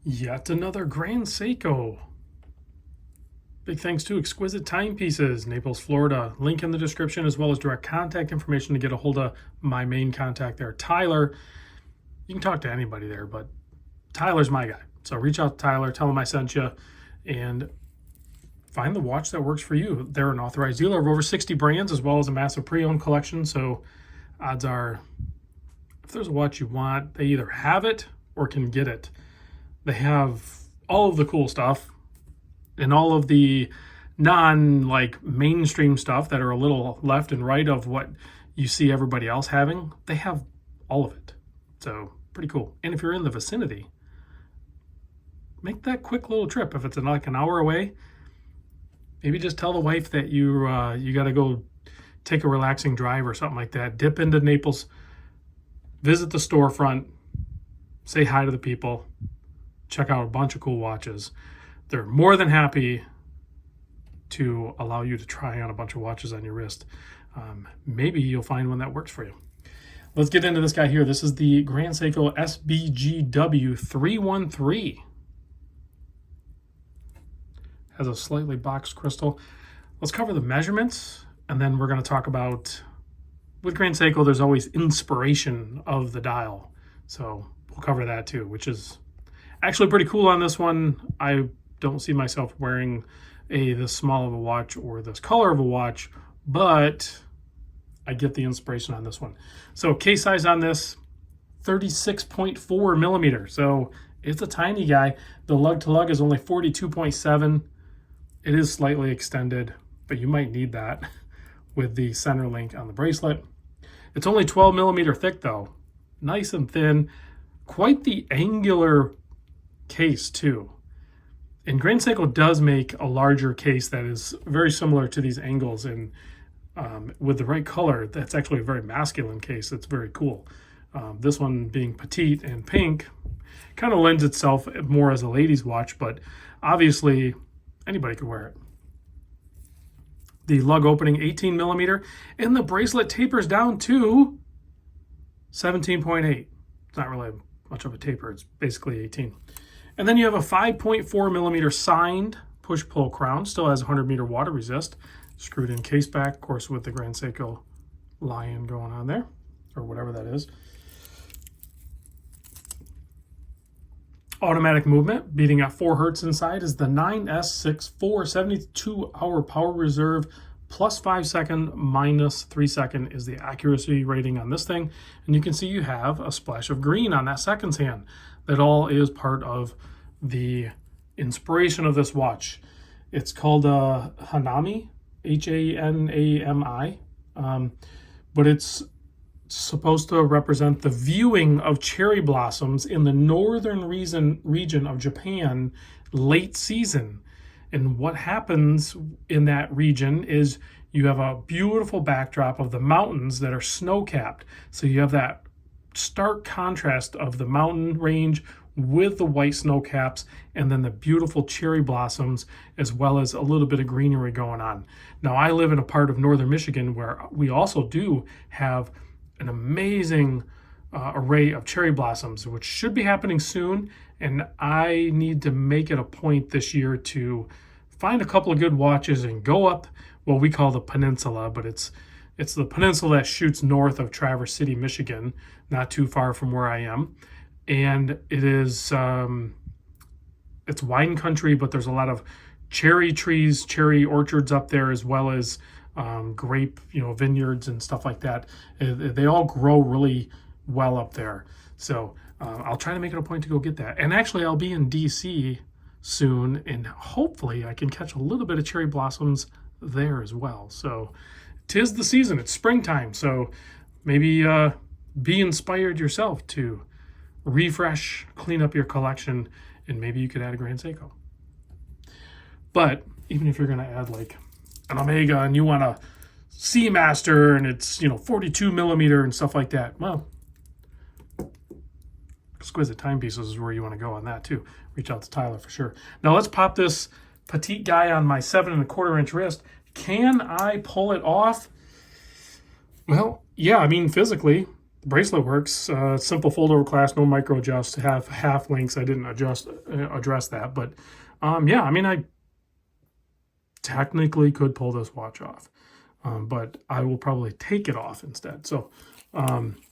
Yet another Grand Seiko. Big thanks to Exquisite Timepieces, Naples, Florida. Link in the description as well as direct contact information to get a hold of my main contact there, Tyler. You can talk to anybody there, but Tyler's my guy. So reach out to Tyler, tell him I sent you, and find the watch that works for you. They're an authorized dealer of over 60 brands as well as a massive pre-owned collection. So odds are, if there's a watch you want, they either have it or can get it. They have all of the cool stuff and all of the mainstream stuff that are a little left and right of what you see everybody else having. They have all of it. So pretty cool. And if you're in the vicinity, make that quick little trip. If it's like an hour away, maybe just tell the wife that you got to go take a relaxing drive or something like that. Dip into Naples, visit the storefront, say hi to the people, check out a bunch of cool watches. They're more than happy to allow you to try on a bunch of watches on your wrist. Maybe you'll find one that works for you. Let's get into this guy here. This is the Grand Seiko SBGW313. Has a slightly boxed crystal. Let's cover the measurements, and then we're going to talk about, with Grand Seiko, there's always inspiration of the dial. So we'll cover that too, which is actually pretty cool on this one. I don't see myself wearing this small of a watch or this color of a watch, but I get the inspiration on this one. So case size on this, 36.4 millimeter. So it's a tiny guy. The lug to lug is only 42.7. It is slightly extended, but you might need that with the center link on the bracelet. It's only 12 millimeter thick though. Nice and thin. Quite the angular case too. And Grand Seiko does make a larger case that is very similar to these angles, and with the right color, that's actually a very masculine case. It's very cool. This one being petite and pink kind of lends itself more as a ladies watch, but obviously anybody could wear it. The lug opening 18 millimeter, and the bracelet tapers down to 17.8. It's not really much of a taper, it's basically 18. And then you have a 5.4 millimeter signed push-pull crown, still has 100 meter water resist, screwed in case back, of course, with the Grand Seiko lion going on there, or whatever that is. Automatic movement, beating at 4 hertz inside, is the 9S64 72-hour power reserve, plus 5 second, minus 3 second is the accuracy rating on this thing. And you can see you have a splash of green on that seconds hand. That all is part of the inspiration of this watch. It's called Hanami, Hanami, but it's supposed to represent the viewing of cherry blossoms in the northern region of Japan late season. And what happens in that region is you have a beautiful backdrop of the mountains that are snow-capped. So you have that stark contrast of the mountain range with the white snow caps, and then the beautiful cherry blossoms, as well as a little bit of greenery going on. Now, I live in a part of northern Michigan where we also do have an amazing array of cherry blossoms, which should be happening soon. And I need to make it a point this year to find a couple of good watches and go up what we call the peninsula, but it's the peninsula that shoots north of Traverse City, Michigan, not too far from where I am. And it is, it's wine country, but there's a lot of cherry trees, cherry orchards up there, as well as grape, vineyards and stuff like that. They all grow really well up there. So I'll try to make it a point to go get that. And actually, I'll be in DC soon, and hopefully I can catch a little bit of cherry blossoms there as well. So 'tis the season, it's springtime, so maybe be inspired yourself to refresh, clean up your collection, and maybe you could add a Grand Seiko. But even if you're going to add like an Omega and you want a Seamaster and it's 42 millimeter and stuff like that, well, Exquisite Timepieces is where you want to go on that too. Reach out to Tyler for sure. Now let's pop this petite guy on my 7¼ inch wrist. Can I pull it off? Well, yeah, I mean, physically, The bracelet works. Simple fold over clasp, no micro adjust, have half links. I didn't address that, but yeah, I mean, I technically could pull this watch off, but I will probably take it off instead. So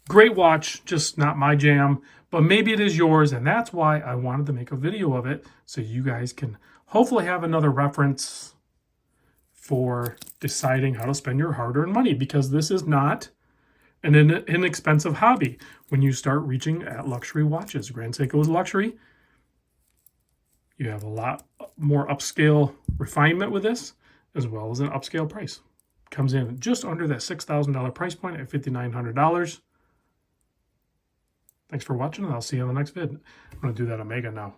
great watch, just not my jam, but maybe it is yours, and that's why I wanted to make a video of it, so you guys can hopefully have another reference for deciding how to spend your hard-earned money, because this is not an inexpensive hobby when you start reaching at luxury watches. Grand Seiko is luxury. You have a lot more upscale refinement with this, as well as an upscale price. Comes in just under that $6,000 price point at $5,900. Thanks for watching, and I'll see you on the next vid. I'm going to do that Omega now.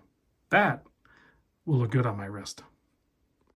That will look good on my wrist.